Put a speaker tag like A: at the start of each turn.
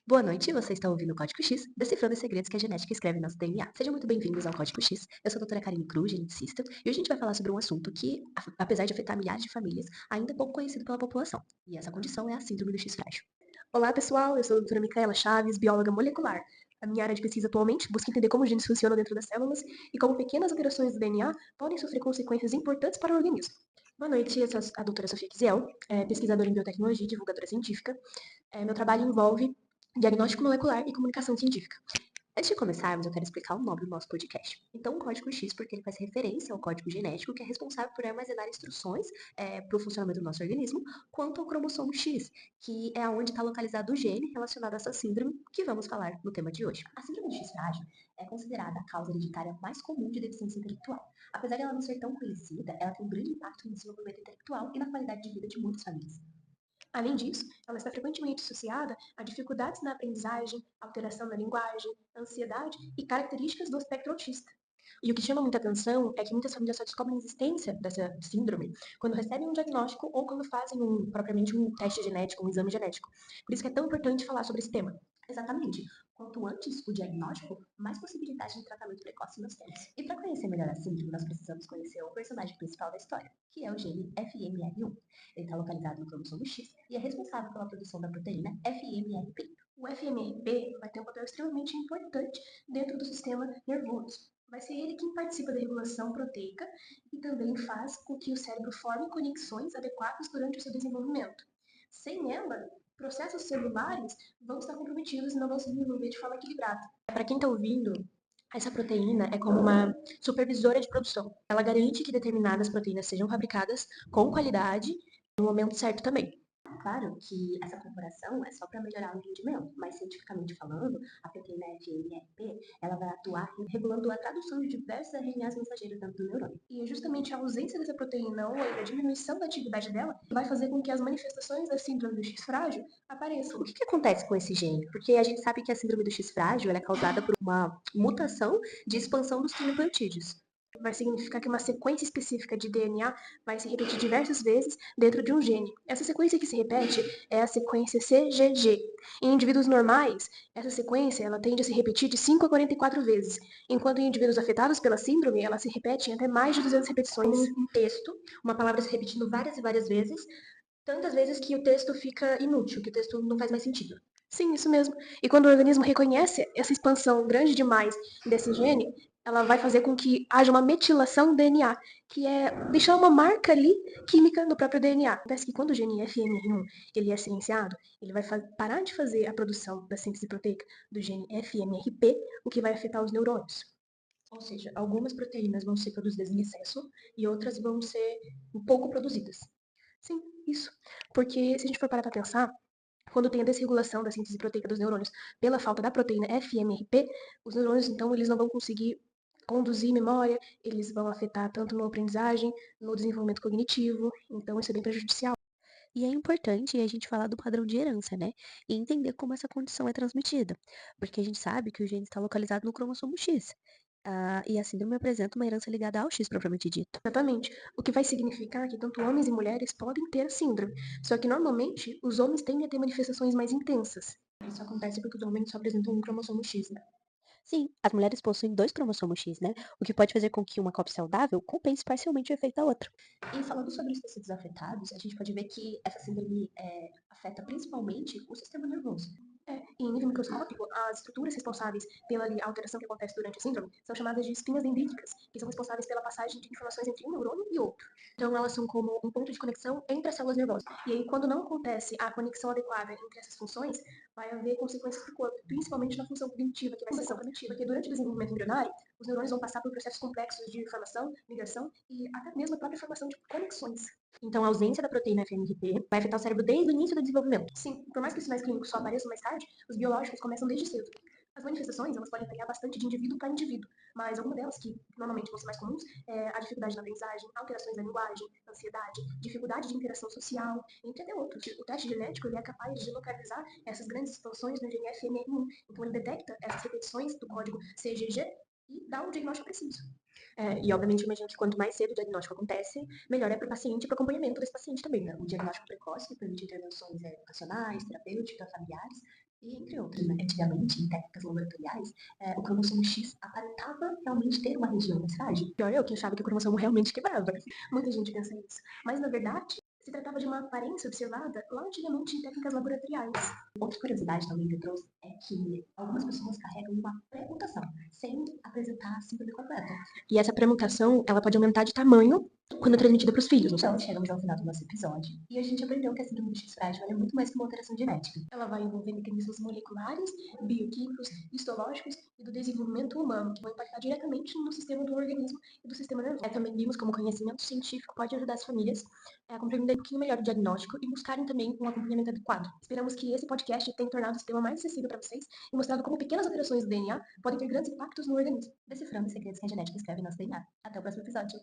A: Boa noite, você está ouvindo o Código X, decifrando os segredos que a genética escreve em nosso DNA. Sejam muito bem-vindos ao Código X. Eu sou a doutora Karine Cruz, geneticista, e hoje a gente vai falar sobre um assunto que, apesar de afetar milhares de famílias, ainda é pouco conhecido pela população. E essa condição é a síndrome do X frágil.
B: Olá, pessoal. Eu sou a doutora Micaela Chaves, bióloga molecular. A minha área de pesquisa atualmente busca entender como os genes funcionam dentro das células e como pequenas alterações do DNA podem sofrer consequências importantes para o organismo. Boa noite, eu sou a doutora Sofia Kiziel, pesquisadora em biotecnologia e divulgadora científica. Meu trabalho envolve diagnóstico molecular e comunicação científica.
A: Antes de começarmos, eu quero explicar o nome do nosso podcast. Então, o código X, porque ele faz referência ao código genético que é responsável por armazenar instruções para o funcionamento do nosso organismo, quanto ao cromossomo X, que é onde está localizado o gene relacionado a essa síndrome que vamos falar no tema de hoje. A síndrome do X frágil é considerada a causa hereditária mais comum de deficiência intelectual. Apesar de ela não ser tão conhecida, ela tem um grande impacto no desenvolvimento intelectual e na qualidade de vida de muitas famílias.
B: Além disso, ela está frequentemente associada a dificuldades na aprendizagem, alteração na linguagem, ansiedade e características do espectro autista. E o que chama muita atenção é que muitas famílias só descobrem a existência dessa síndrome quando recebem um diagnóstico ou quando fazem propriamente um teste genético, um exame genético. Por isso que é tão importante falar sobre esse tema.
A: Exatamente. Quanto antes o diagnóstico, mais possibilidades de tratamento precoce nós temos. E para conhecer melhor a síndrome, nós precisamos conhecer o personagem principal da história, que é o gene FMR1. Ele está localizado no cromossomo X e é responsável pela produção da proteína FMRP.
B: O FMRP vai ter um papel extremamente importante dentro do sistema nervoso. Vai ser ele quem participa da regulação proteica e também faz com que o cérebro forme conexões adequadas durante o seu desenvolvimento. Sem ela, processos celulares vão estar comprometidos e não vão se desenvolver de forma equilibrada. Para quem está ouvindo, essa proteína é como uma supervisora de produção. Ela garante que determinadas proteínas sejam fabricadas com qualidade no momento certo também.
A: Claro que essa corporação é só para melhorar o rendimento, mas cientificamente falando, a proteína FMRP ela vai atuar regulando a tradução de diversos RNAs mensageiros dentro do neurônio.
B: E é justamente a ausência dessa proteína ou ainda a diminuição da atividade dela que vai fazer com que as manifestações da síndrome do X frágil apareçam.
A: O que acontece com esse gene? Porque a gente sabe que a síndrome do X frágil ela é causada por uma mutação de expansão dos nucleotídeos.
B: Vai significar que uma sequência específica de DNA vai se repetir diversas vezes dentro de um gene. Essa sequência que se repete é a sequência CGG. Em indivíduos normais, essa sequência ela tende a se repetir de 5 a 44 vezes, enquanto em indivíduos afetados pela síndrome, ela se repete em até mais de 200 repetições.
A: Um texto, uma palavra se repetindo várias e várias vezes, tantas vezes que o texto fica inútil, que o texto não faz mais sentido.
B: Sim, isso mesmo. E quando o organismo reconhece essa expansão grande demais desse gene, ela vai fazer com que haja uma metilação do DNA, que é deixar uma marca ali química no próprio DNA. Acontece que quando o gene FMR1 ele é silenciado, ele vai parar de fazer a produção da síntese proteica do gene FMRP, o que vai afetar os neurônios. Ou seja, algumas proteínas vão ser produzidas em excesso e outras vão ser pouco produzidas. Sim, isso. Porque se a gente for parar para pensar, quando tem a desregulação da síntese proteica dos neurônios pela falta da proteína FMRP, os neurônios, então, eles não vão conseguir conduzir memória, eles vão afetar tanto na aprendizagem, no desenvolvimento cognitivo, então isso é bem prejudicial.
C: E é importante a gente falar do padrão de herança, né? E entender como essa condição é transmitida. Porque a gente sabe que o gene está localizado no cromossomo X. E a síndrome apresenta uma herança ligada ao X propriamente dito.
B: Exatamente. O que vai significar que tanto homens e mulheres podem ter a síndrome. Só que normalmente os homens tendem a ter manifestações mais intensas. Isso acontece porque os homens só apresentam um cromossomo X, né?
C: Sim, as mulheres possuem dois cromossomos X, né? O que pode fazer com que uma cópia saudável compense parcialmente o efeito da outra.
A: E falando sobre os tecidos afetados, a gente pode ver que essa síndrome afeta principalmente o sistema nervoso.
B: Em nível microscópico, as estruturas responsáveis pela alteração que acontece durante a síndrome são chamadas de espinhas dendríticas, que são responsáveis pela passagem de informações entre um neurônio e outro. Então, elas são como um ponto de conexão entre as células nervosas. E aí, quando não acontece a conexão adequada entre essas funções, vai haver consequências para o corpo, principalmente na função cognitiva, que vai ser comprometida. Porque durante o desenvolvimento embrionário, os neurônios vão passar por processos complexos de formação, migração e até mesmo a própria formação de conexões.
A: Então, a ausência da proteína FMRP vai afetar o cérebro desde o início do desenvolvimento.
B: Sim, por mais que os sinais clínicos só apareçam mais tarde, os biológicos começam desde cedo. As manifestações elas podem variar bastante de indivíduo para indivíduo, mas algumas delas, que normalmente vão ser mais comuns, é a dificuldade na aprendizagem, alterações na linguagem, ansiedade, dificuldade de interação social, entre até outros. O teste genético ele é capaz de localizar essas grandes expansões no gene FMR1, então ele detecta essas repetições do código CGG e dá o diagnóstico preciso.
A: E obviamente, imagino que quanto mais cedo o diagnóstico acontece, melhor é para o paciente e para o acompanhamento desse paciente também, né? O diagnóstico precoce permite intervenções educacionais, terapêuticas, familiares, E entre outras, né? Antigamente, em técnicas laboratoriais, o cromossomo X aparentava realmente ter uma região mais frágil.
B: Pior eu que achava que o cromossomo realmente quebrava. Muita gente pensa isso. Mas, na verdade, se tratava de uma aparência observada lá antigamente em técnicas laboratoriais.
A: Outra curiosidade também que eu trouxe é que algumas pessoas carregam uma pré-mutação, sem apresentar a síndrome completa.
B: E essa pré-mutação, ela pode aumentar de tamanho quando transmitida para os filhos.
A: Então, chegamos ao final do nosso episódio e a gente aprendeu que a síndrome do X frágil é muito mais que uma alteração genética.
B: Ela vai envolver mecanismos moleculares, bioquímicos, histológicos e do desenvolvimento humano, que vão impactar diretamente no sistema do organismo e do sistema nervoso. Também vimos como o conhecimento científico pode ajudar as famílias a compreender um pouquinho melhor o diagnóstico e buscarem também um acompanhamento adequado. Esperamos que esse podcast tenha tornado o tema mais acessível para vocês e mostrado como pequenas alterações do DNA podem ter grandes impactos no organismo.
A: Decifrando os segredos que a genética escreve em nosso DNA. Até o próximo episódio.